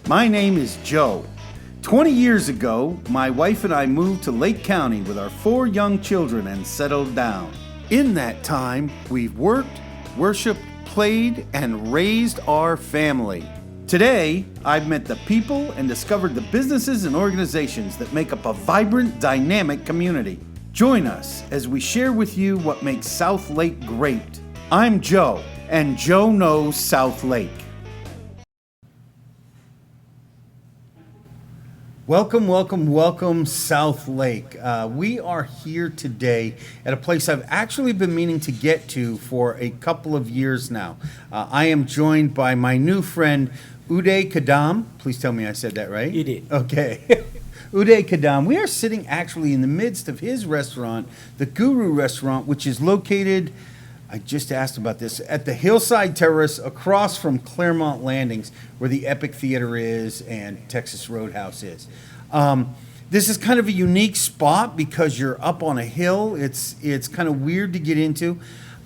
My name is Joe. 20 years ago, my wife and I moved to Lake County with our 4 young children and settled down. In that time, we've worked, worshiped, played, and raised our family. Today, I've met the people and discovered the businesses and organizations that make up a vibrant, dynamic community. Join us as we share with you what makes Southlake great. I'm Joe, and Joe knows Southlake. Welcome, welcome, welcome, Southlake. We are here today at a place I've actually been meaning to get to for a couple of years now. I am joined by my new friend, Uday Kadam. Please tell me I said that right. You did. Okay. Uday Kadam. We are sitting actually in the midst of his restaurant, the Guru Restaurant, which is located, I just asked about this, at the Hillside Terrace across from CLERMONT Landings, where the Epic Theater is and Texas Roadhouse is. This is kind of a unique spot because you're up on a hill. It's kind of weird to get into.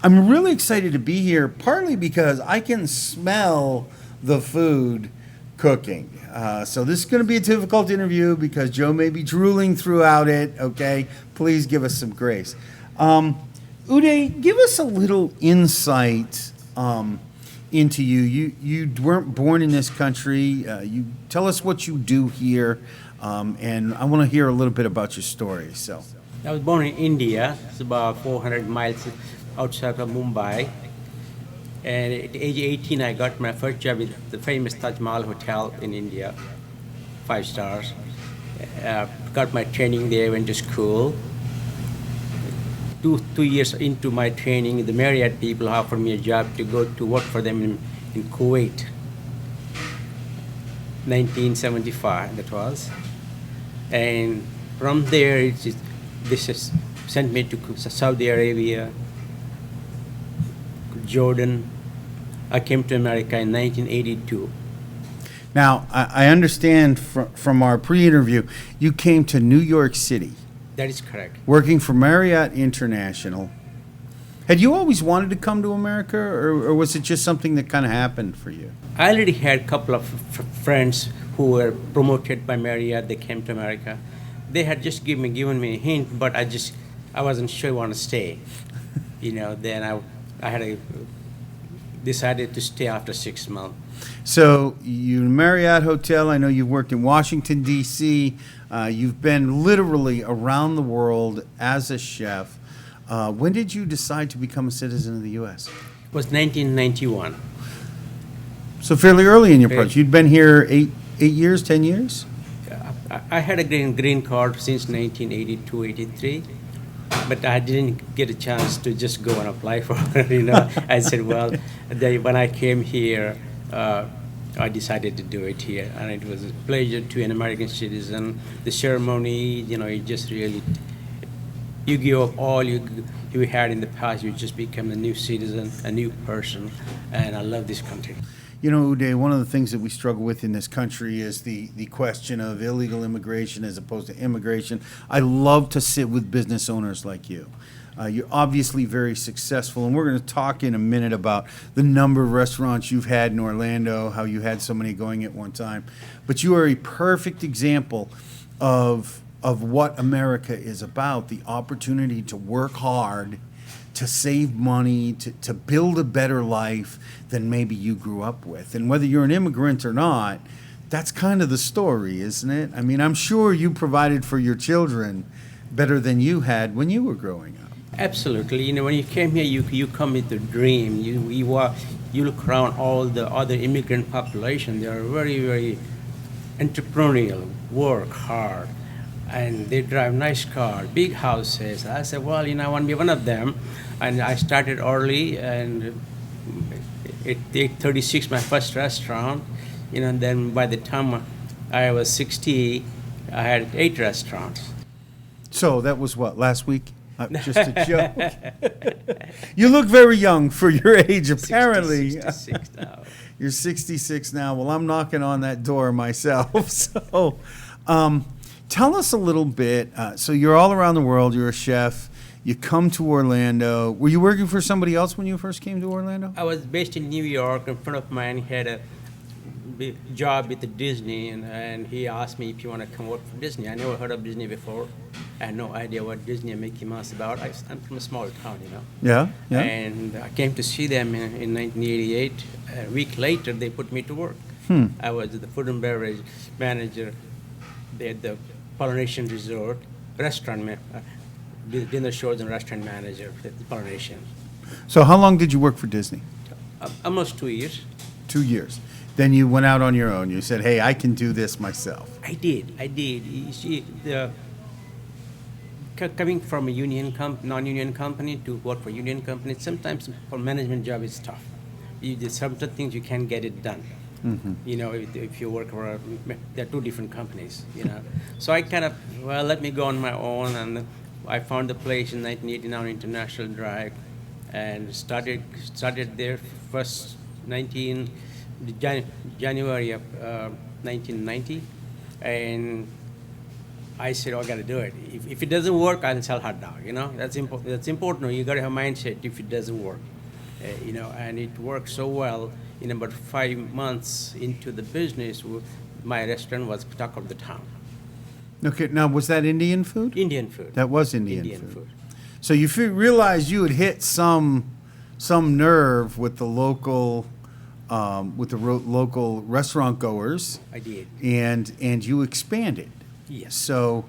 I'm really excited to be here, partly because I can smell the food cooking. So this is going to be a difficult interview because Joe may be drooling throughout it, okay? Please give us some grace. Uday, give us a little insight into you. You weren't born in this country. You tell us what you do here, and I want to hear a little bit about your story. So, I was born in India. It's about 400 miles outside of Mumbai. And at age 18, I got my first job at the famous Taj Mahal Hotel in India, 5 stars. Got my training there, went to school. Two years into my training, the Marriott people offered me a job to go to work for them in Kuwait. 1975, that was. And from there, this has sent me to Saudi Arabia, Jordan. I came to America in 1982. Now, I understand from our pre-interview, you came to New York City. That is correct. Working for Marriott International. Had you always wanted to come to America, or was it just something that kind of happened for you? I already had a couple of friends who were promoted by Marriott. They came to America. They had just given me a hint, but I wasn't sure I want to stay. Then I had decided to stay after 6 months. So you Marriott Hotel, I know you've worked in Washington, D.C., you've been literally around the world as a chef. When did you decide to become a citizen of the U.S.? It was 1991. So fairly early in your process. You'd been here 8 years, 10 years? I had a green card since 1982, 83. But I didn't get a chance to just go and apply for it, I said, well, when I came here, I decided to do it here. And it was a pleasure to an American citizen. The ceremony, it just really, you give up all you had in the past, you just become a new citizen, a new person, and I love this country. Uday, one of the things that we struggle with in this country is the question of illegal immigration as opposed to immigration. I love to sit with business owners like you. You're obviously very successful, and we're going to talk in a minute about the number of restaurants you've had in Orlando, how you had so many going at one time. But you are a perfect example of what America is about, the opportunity to work hard, to save money, to build a better life than maybe you grew up with. And whether you're an immigrant or not, that's kind of the story, isn't it? I mean, I'm sure you provided for your children better than you had when you were growing up. Absolutely. When you came here, you come with a dream. You look around all the other immigrant population. They are very, very entrepreneurial, work hard, and they drive nice cars, big houses. I said, well, I want to be one of them. And I started early, and at 36, my first restaurant. And then by the time I was 60, I had 8 restaurants. So that was what, last week? Just a joke. You look very young for your age, apparently. 66 now. You're 66 now. Well, I'm knocking on that door myself. So tell us a little bit. So you're all around the world. You're a chef. You come to Orlando. Were you working for somebody else when you first came to Orlando? I was based in New York. A friend of mine had a job with Disney, and he asked me if you want to come work for Disney. I never heard of Disney before. I had no idea what Disney and Mickey Mouse about. I'm from a small town, you know. Yeah, yeah. And I came to see them in 1988. A week later, they put me to work. I was the food and beverage manager at the Polynesian Resort, dinner shows and restaurant manager at the Polynesian. So how long did you work for Disney? Almost 2 years. 2 years. Then you went out on your own. You said, hey, I can do this myself. I did. You see, coming from a non-union company to work for union company, sometimes for management job it's tough. There's some things you can't get it done. You know, if you work for they're two different companies, you know. So I kind of, let me go on my own, and I found the place in 1989 International Drive, and started there first January of 1990, and I said, I got to do it. If it doesn't work, I'll sell hot dog. You know, that's important. That's important. You got to have mindset if it doesn't work. You know, and it worked so well. In about 5 months into the business, my restaurant was talk of the town. Okay, now was that Indian food? Indian food. That was Indian food. So you realized you had hit some nerve with the local local restaurant goers. I did. And you expanded. Yes. So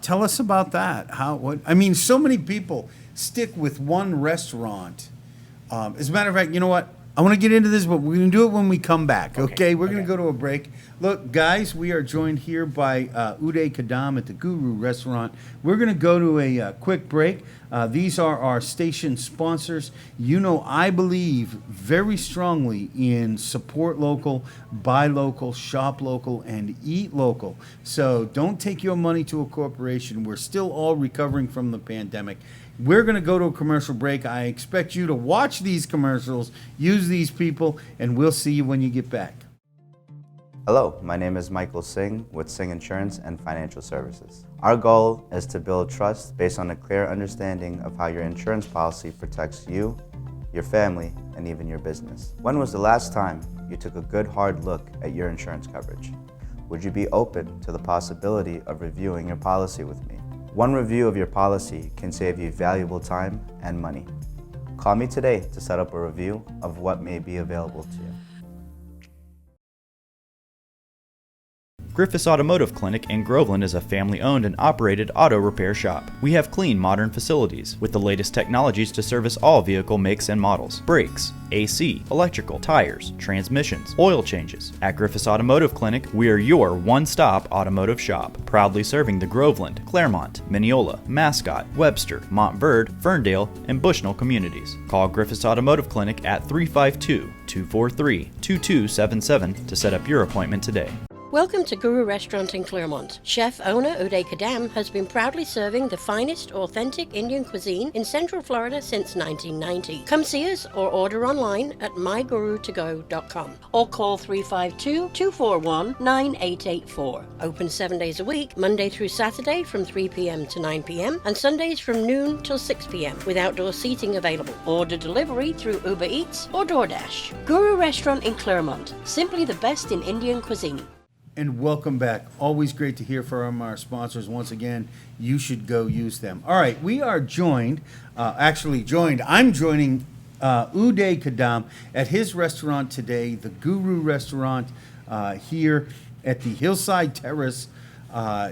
tell us about that. I mean, so many people stick with one restaurant. As a matter of fact, you know what? I want to get into this, but we're going to do it when we come back, okay? We're going to go to a break. Look, guys, we are joined here by Uday Kadam at the Guru Restaurant. We're going to go to a quick break. These are our station sponsors. You know, I believe very strongly in support local, buy local, shop local, and eat local. So don't take your money to a corporation. We're still all recovering from the pandemic. We're going to go to a commercial break. I expect you to watch these commercials, use these people, and we'll see you when you get back. Hello, my name is Michael Singh with Singh Insurance and Financial Services. Our goal is to build trust based on a clear understanding of how your insurance policy protects you, your family, and even your business. When was the last time you took a good hard look at your insurance coverage? Would you be open to the possibility of reviewing your policy with me? One review of your policy can save you valuable time and money. Call me today to set up a review of what may be available to you. Griffiths Automotive Clinic in Groveland is a family-owned and operated auto repair shop. We have clean, modern facilities with the latest technologies to service all vehicle makes and models. Brakes, AC, electrical, tires, transmissions, oil changes. At Griffiths Automotive Clinic, we are your one-stop automotive shop, proudly serving the Groveland, Claremont, Mineola, Mascot, Webster, Montverde, Ferndale, and Bushnell communities. Call Griffiths Automotive Clinic at 352-243-2277 to set up your appointment today. Welcome to Guru Restaurant in Claremont. Chef owner Uday Kadam has been proudly serving the finest authentic Indian cuisine in Central Florida since 1990. Come see us or order online at mygurutogo.com or call 352-241-9884. Open 7 days a week, Monday through Saturday from 3 p.m. to 9 p.m. and Sundays from noon till 6 p.m. with outdoor seating available. Order delivery through Uber Eats or DoorDash. Guru Restaurant in Claremont. Simply the best in Indian cuisine. And welcome back. Always great to hear from our sponsors. Once again, you should go use them. All right, we are I'm joining Uday Kadam at his restaurant today, the Guru Restaurant here at the Hillside Terrace.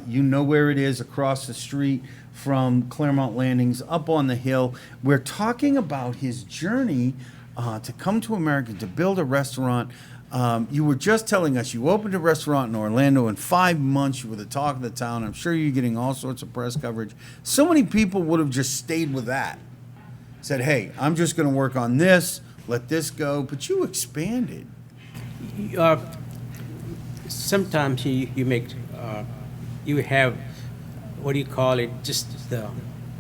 You know where it is, across the street from Claremont Landings, up on the hill. We're talking about his journey to come to America, to build a restaurant. You were just telling us you opened a restaurant in Orlando in 5 months. You were the talk of the town. I'm sure you're getting all sorts of press coverage. So many people would have just stayed with that. Said, hey, I'm just going to work on this, let this go. But you expanded. Sometimes you make, you have, what do you call it, just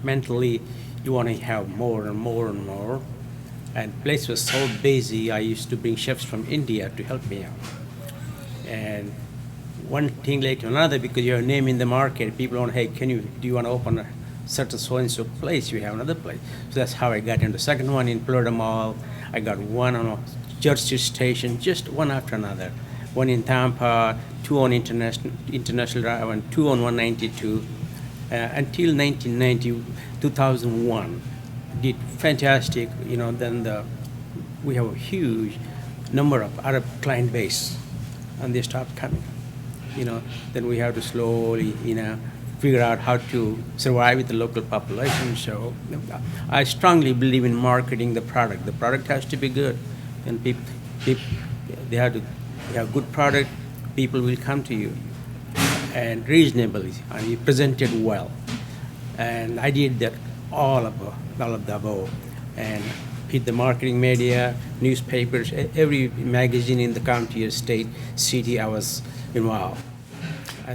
mentally you want to have more and more and more. And the place was so busy, I used to bring chefs from India to help me out. And one thing led to another, because you're a name in the market, people want, hey, do you want to open a certain so-and-so place? You have another place. So that's how I got into the second one in Florida Mall. I got one on a Jersey Station, just one after another. one in Tampa, two on International Drive, and two on 192, until 1990, 2001. Did fantastic, then we have a huge number of Arab client base, and they stopped coming. Then we have to slowly, figure out how to survive with the local population. So I strongly believe in marketing the product. The product has to be good, and they have to have good product. People will come to you, and reasonably, and you present it well. And I did that all of the above, and hit the marketing media, newspapers, every magazine in the county, state, city, I was involved.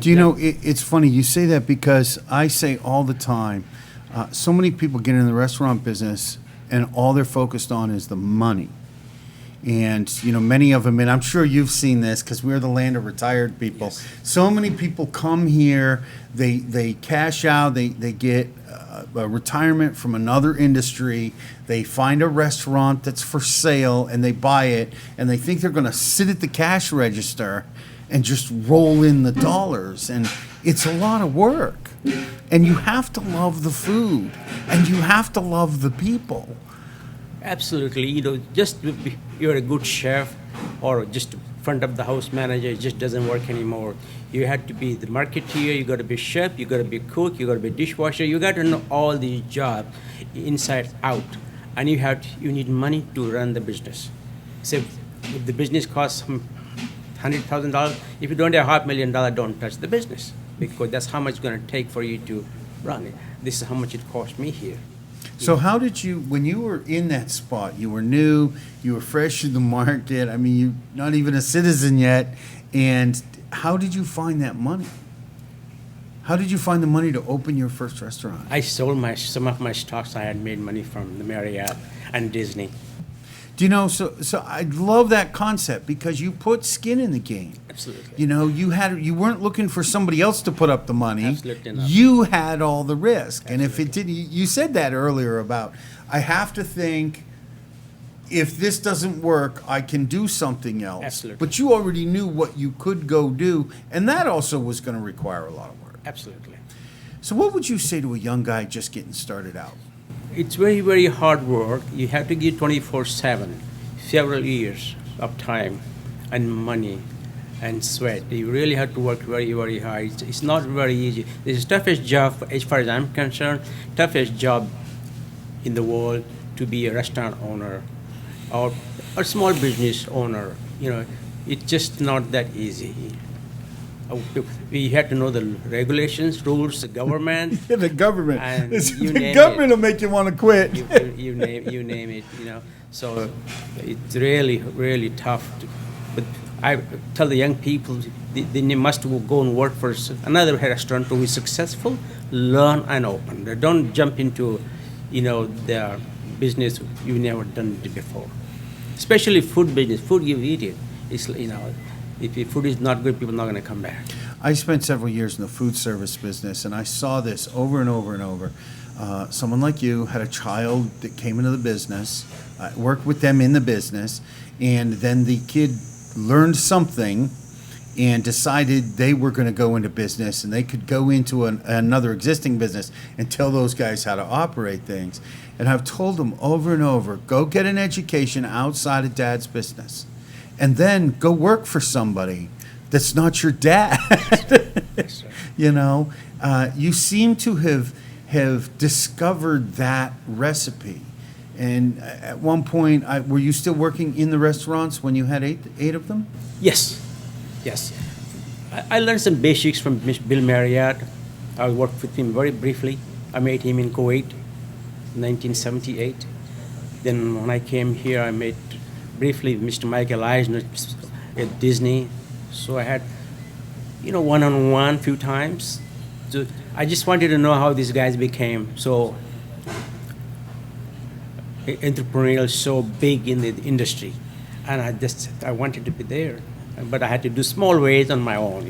Do you know, it's funny you say that, because I say all the time, so many people get in the restaurant business and all they're focused on is the money. And, many of them, and I'm sure you've seen this because we're the land of retired people. Yes. So many people come here, they cash out, they get a retirement from another industry, they find a restaurant that's for sale and they buy it, and they think they're going to sit at the cash register and just roll in the dollars. And it's a lot of work. And you have to love the food, and you have to love the people. Absolutely, just you're a good chef or just front of the house manager, it just doesn't work anymore. You have to be the marketeer, you got to be chef, you got to be cook, you got to be dishwasher, you got to know all these jobs inside out, and you need money to run the business. So if the business costs $100,000, if you don't have $500,000, don't touch the business, because that's how much it's going to take for you to run it. This is how much it cost me here. So how did you, when you were in that spot, you were new, you were fresh in the market, I mean, you're not even a citizen yet, and how did you find that money? How did you find the money to open your first restaurant? I sold some of my stocks. I had made money from the Marriott and Disney. Do you know, so I love that concept, because you put skin in the game. Absolutely. You weren't looking for somebody else to put up the money. Absolutely not. You had all the risk. Absolutely. And if it didn't, you said that earlier about, I have to think, if this doesn't work, I can do something else. Absolutely. But you already knew what you could go do, and that also was going to require a lot of work. Absolutely. So what would you say to a young guy just getting started out? It's very, very hard work. You have to give 24/7, several years of time and money and sweat. You really have to work very, very hard. It's not very easy. It's the toughest job, as far as I'm concerned, toughest job in the world to be a restaurant owner or a small business owner. It's just not that easy. We had to know the regulations, rules, the government. Yeah, the government. And the you name government it. will make you want to quit. You name it. So it's really, really tough. But I tell the young people they must go and work for another restaurant to be successful. Learn and open. They don't jump into, their business you've never done it before. Especially food business. Food, you eat it. It's if your food is not good, people are not going to come back. I spent several years in the food service business, and I saw this over and over and over. Someone like you had a child that came into the business, worked with them in the business, and then the kid learned something and decided they were going to go into business, and they could go into another existing business and tell those guys how to operate things. And I've told them over and over, go get an education outside of dad's business, and then go work for somebody that's not your dad. Yes, sir. You seem to have discovered that recipe. And at one point, were you still working in the restaurants when you had eight of them? Yes. I learned some basics from Bill Marriott. I worked with him very briefly. I met him in Kuwait, 1978. Then when I came here, I met briefly Mr. Michael Eisner at Disney. So I had, one-on-one few times. So I just wanted to know how these guys became so entrepreneurial, so big in the industry. And I wanted to be there. But I had to do small ways on my own,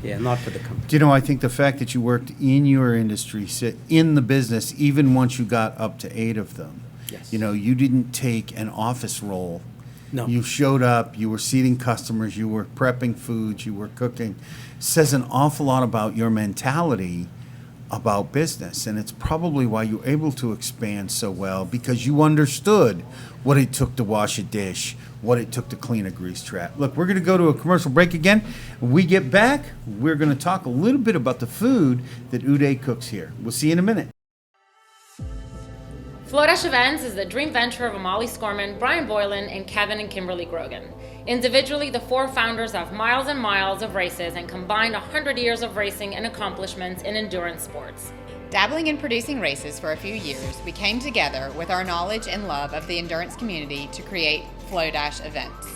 Yeah, not for the company. Do you know, I think the fact that you worked in your industry, in the business, even once you got up to 8 of them, Yes. you didn't take an office role No. You showed up, you were seating customers, you were prepping foods, you were cooking. Says an awful lot about your mentality about business, and it's probably why you're able to expand so well, because you understood what it took to wash a dish, what it took to clean a grease trap. Look, we're going to go to a commercial break again. When we get back, we're going to talk a little bit about the food that Uday cooks here. We'll see you in a minute. Flodash Events is the dream venture of Amali Scorman, Brian Boylan, and Kevin and Kimberly Grogan. Individually, the four founders have miles and miles of races and combined 100 years of racing and accomplishments in endurance sports. Dabbling in producing races for a few years, we came together with our knowledge and love of the endurance community to create Flodash Events.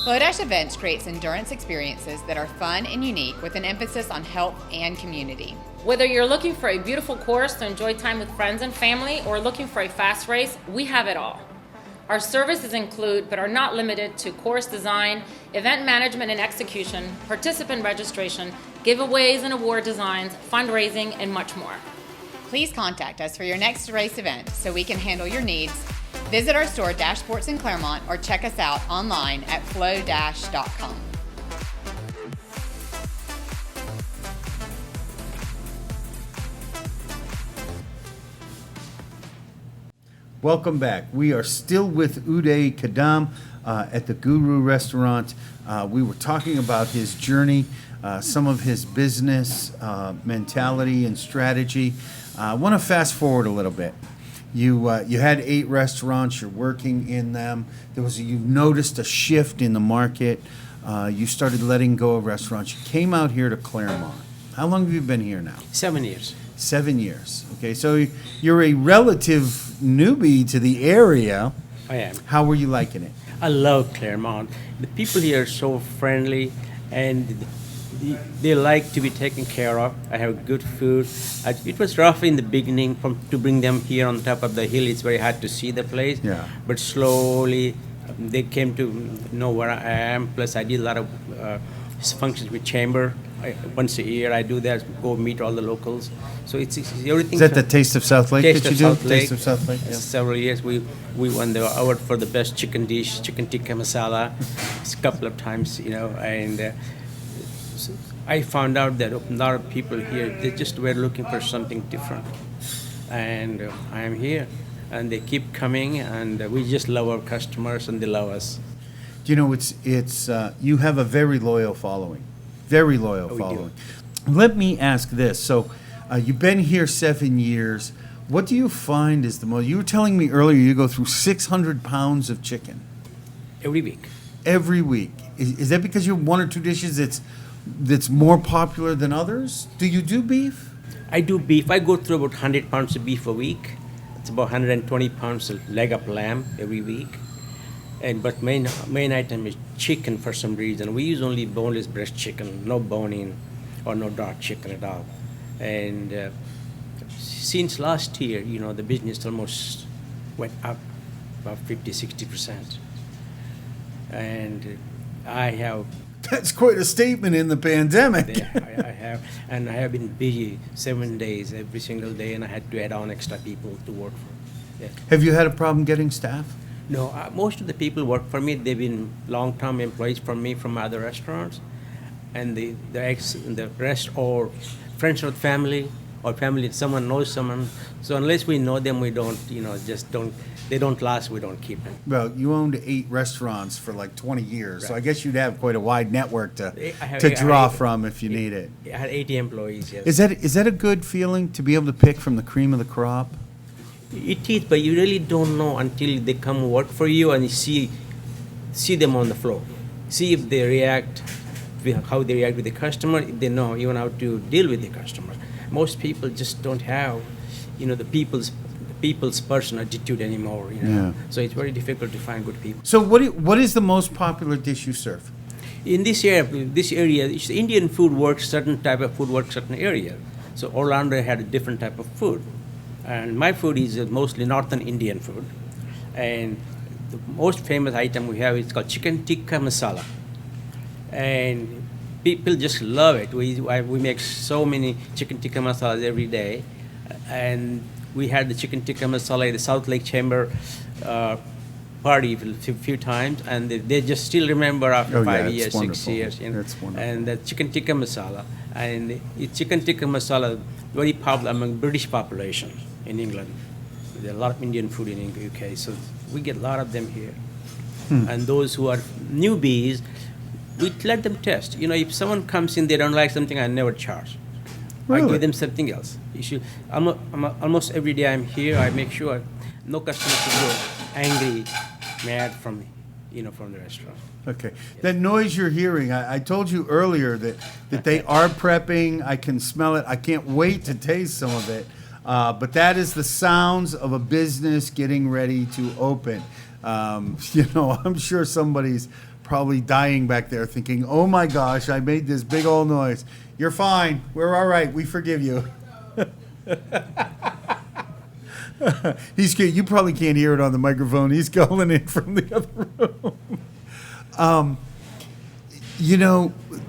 Flodash Events creates endurance experiences that are fun and unique with an emphasis on health and community. Whether you're looking for a beautiful course to enjoy time with friends and family or looking for a fast race, we have it all. Our services include, but are not limited to, course design, event management and execution, participant registration, giveaways and award designs, fundraising, and much more. Please contact us for your next race event so we can handle your needs. Visit our store, Dash Sports in Claremont, or check us out online at flow-.com. Welcome back. We are still with Uday Kadam at the Guru Restaurant. We were talking about his journey, some of his business mentality and strategy. I want to fast forward a little bit. You had 8 restaurants. You're working in them. You noticed a shift in the market. You started letting go of restaurants. You came out here to Claremont. How long have you been here now? 7 years. 7 years. Okay, so you're a relative newbie to the area. I am. How were you liking it? I love Claremont. The people here are so friendly, and they like to be taken care of. I have good food. It was rough in the beginning to bring them here on top of the hill. It's very hard to see the place. Yeah. But slowly they came to know where I am. Plus I did a lot of functions with chamber. Once a year I do that, go meet all the locals. So it's everything. Is that the Taste of Southlake Taste that of you do? Southlake. Taste of Southlake, yeah. Several years we won the award for the best chicken dish, chicken tikka masala, a couple of times, and so I found out that a lot of people here, they just were looking for something different. And I am here, and they keep coming, and we just love our customers, and they love us. You know, it's you have a very loyal following. Very loyal Oh, we do. following. Let me ask this. So, you've been here 7 years. What do you find is the most? You were telling me earlier you go through 600 pounds of chicken Every week. every week. Is that because you have 1 or 2 dishes that's more popular than others? Do you do beef? I do beef. I go through about 100 pounds of beef a week. It's about 120 pounds of leg of lamb every week. But main item is chicken for some reason. We use only boneless breast chicken, no bone-in or no dark chicken at all. And since last year, the business almost went up about 50-60%. And I have That's quite a statement in the pandemic. I have been busy 7 days every single day, and I had to add on extra people to work for. Yeah. Have you had a problem getting staff? No, most of the people work for me. They've been long-term employees from me from other restaurants, and the rest or friends of family or family. Someone knows someone. So unless we know them, we don't. They don't last. We don't keep them. Well, you owned 8 restaurants for like 20 years, so I guess you'd have quite a wide network to I draw have- from if you need it. I had 80 employees. Yes. Is that a good feeling to be able to pick from the cream of the crop? It is, but you really don't know until they come work for you and you see them on the floor. See if they react, how they react with the customer, if they know even how to deal with the customer. Most people just don't have, the people's person attitude anymore. Yeah. So it's very difficult to find good people. So what is the most popular dish you serve? In this area, Indian food works, certain type of food works certain area. So Orlando had a different type of food. And my food is mostly Northern Indian food. And the most famous item we have is called chicken tikka masala. And people just love it. We make so many chicken tikka masalas every day. And we had the chicken tikka masala at the Southlake Chamber party a few times, and they just still remember after Oh, yeah, 5 it's years, 6 wonderful. years. You know. It's wonderful. And the chicken tikka masala, and chicken tikka masala very popular among British population in England. There are a lot of Indian food in UK, so we get a lot of them here. And those who are newbies, we let them test. You know, if someone comes in, they don't like something, I never charge. I Really? give them something else. Almost every day I'm here, I make sure no customer should go angry, mad from the restaurant. Okay. That noise you're hearing, I told you earlier that they are prepping. I can smell it. I can't wait to taste some of it. But that is the sounds of a business getting ready to open. I'm sure somebody's probably dying back there thinking, oh my gosh, I made this big old noise. You're fine. We're all right. We forgive you. He's cute. You probably can't hear it on the microphone. He's calling in from the other room.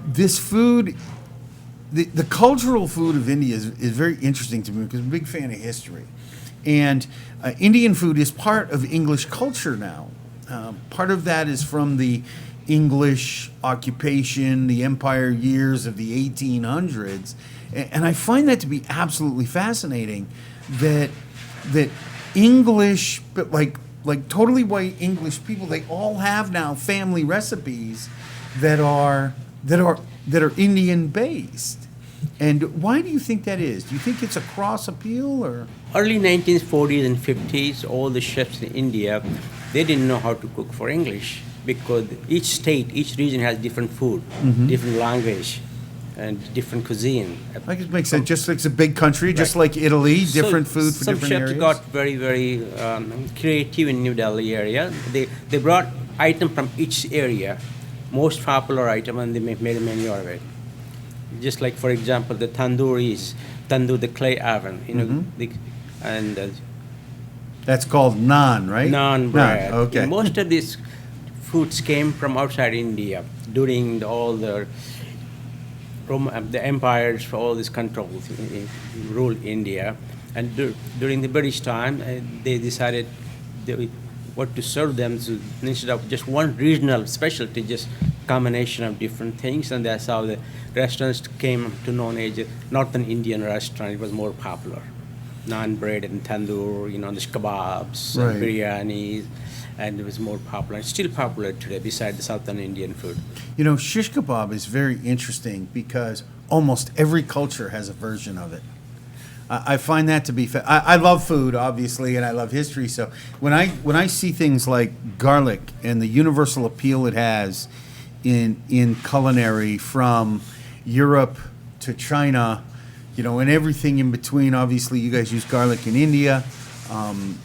This food, the cultural food of India is very interesting to me because I'm a big fan of history. And Indian food is part of English culture now. Part of that is from the English occupation, the empire years of the 1800s. And I find that to be absolutely fascinating that English, but like totally white English people, they all have now family recipes that are Indian based. And why do you think that is? Do you think it's a cross appeal or? Early 1940s and 50s, all the chefs in India, they didn't know how to cook for English because each state, each region has different food, different language, and different cuisine. I guess it makes sense. Just like it's a big country, just like Italy, different food for different areas. Some chefs got very, very creative in New Delhi area. They brought item from each area, most popular item, and they made a menu out of it. Just like, for example, the tandoor, the clay oven, That's called naan, right? Naan bread. Naan, okay. Most of these foods came from outside India during all the empires for all these controls ruled India, and during the British time, they decided what to serve them. So instead of just one regional specialty, just combination of different things, and that's how the restaurants came to known as a Northern Indian restaurant. It was more popular. Naan bread and tandoor, the kebabs, Right. and biryanis, and it was more popular. It's still popular today, beside the Southern Indian food. Shish kebab is very interesting because almost every culture has a version of it. I find that to be. I love food, obviously, and I love history. So when I see things like garlic and the universal appeal it has in culinary from Europe to China, and everything in between. Obviously, you guys use garlic in India. One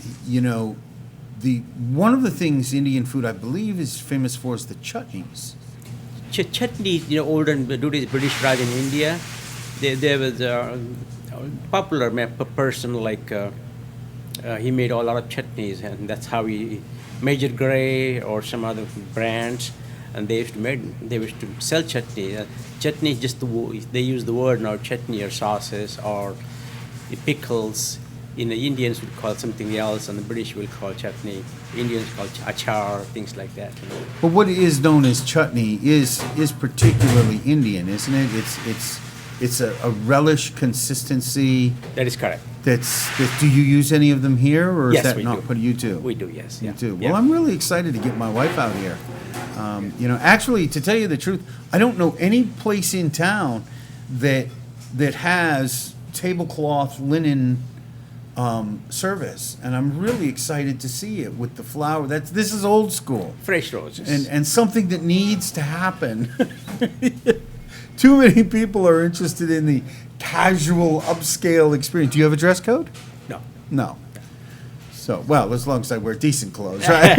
of the things Indian food I believe is famous for is the chutneys. Chutneys, older during the British Raj in India, there was a popular person like he made a lot of chutneys, and that's how Major Grey or some other brands, and they used to sell chutney. Chutney is just they use the word now, chutney or sauces or pickles. Indians would call it something else, and the British will call chutney. Indians call it achar, things like that. But what is known as chutney is particularly Indian, isn't it? It's a relish consistency. That is correct. Do you use any of them here, or is Yes, that we not do. what you do? We do, yes. You Yeah. do. Yeah. Well, I'm really excited to get my wife out here. Actually, to tell you the truth, I don't know any place in town that has tablecloth linen service, and I'm really excited to see it with the flower. This is old school. Fresh roses. And something that needs to happen. Too many people are interested in the casual upscale experience. Do you have a dress code? No. No. So, well, as long as I wear decent clothes, right?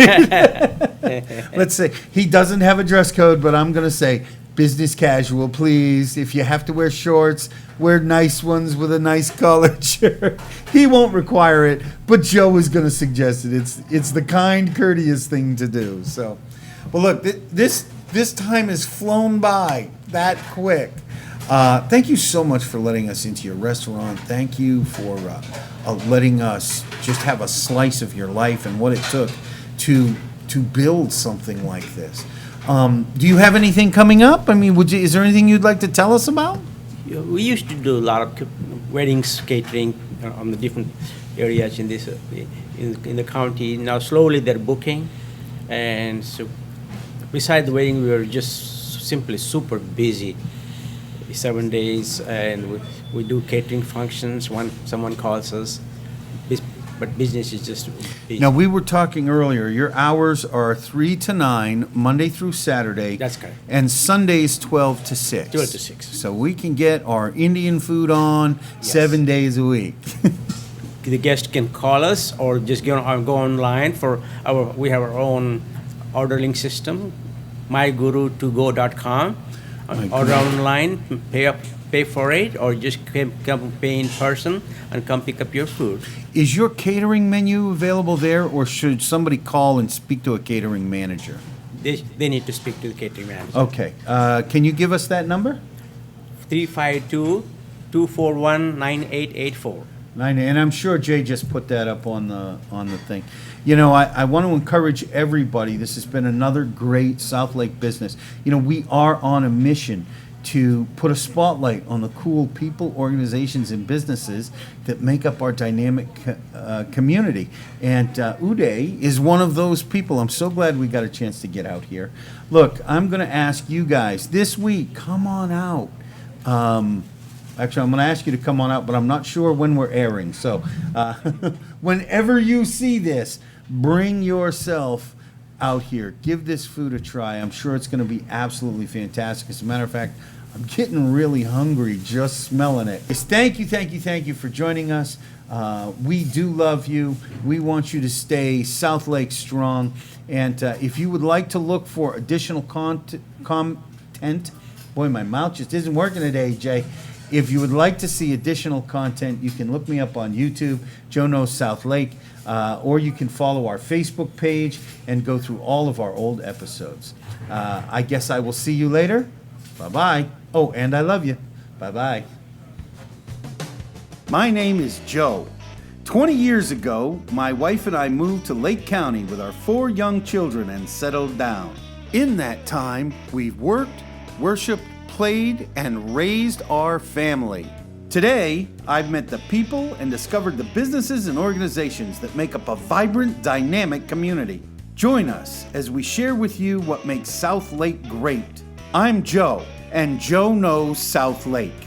Let's say he doesn't have a dress code, but I'm going to say business casual, please. If you have to wear shorts, wear nice ones with a nice collared shirt. He won't require it, but Joe is going to suggest it. It's the kind, courteous thing to do. So, well, look, this time has flown by that quick. Thank you so much for letting us into your restaurant. Thank you for letting us just have a slice of your life and what it took to to build something like this. Do you have anything coming up? I mean, is there anything you'd like to tell us about? Yeah, we used to do a lot of weddings, catering on the different areas in this in the county. Now slowly they're booking, and so besides the wedding, we were just simply super busy. 7 days, and we do catering functions when someone calls us. But business is just busy. Now, we were talking earlier, your hours are 3 to 9, Monday through Saturday. That's correct. And Sundays 12 to 6. 12 to 6. So we can get our Indian food on Yes. 7 days a week. The guest can call us or just go online for we have our own ordering system, myguru2go.com. Order online, pay for it, or just come pay in person and come pick up your food. Is your catering menu available there, or should somebody call and speak to a catering manager? They need to speak to the catering manager. Okay. Can you give us that number? 352-241-9884. And I'm sure Jay just put that up on the thing. You know, I want to encourage everybody. This has been another great Southlake business. You know, we are on a mission to put a spotlight on the cool people, organizations, and businesses that make up our dynamic community. And Uday is one of those people. I'm so glad we got a chance to get out here. Look, I'm going to ask you guys this week, come on out. Actually, I'm going to ask you to come on out, but I'm not sure when we're airing. So whenever you see this, bring yourself out here. Give this food a try. I'm sure it's going to be absolutely fantastic. As a matter of fact, I'm getting really hungry just smelling it. Thank you for joining us. We do love you. We want you to stay Southlake strong. And if you would like to look for additional content, boy, my mouth just isn't working today, Jay. If you would like to see additional content, you can look me up on YouTube, Joe Knows Southlake, or you can follow our Facebook page and go through all of our old episodes. I guess I will see you later. Bye-bye. Oh, and I love you. Bye-bye. My name is Joe. 20 years ago, my wife and I moved to Lake County with our 4 young children and settled down. In that time, we've worked, worshiped, played, and raised our family. Today, I've met the people and discovered the businesses and organizations that make up a vibrant, dynamic community. Join us as we share with you what makes Southlake great. I'm Joe, and Joe Knows Southlake.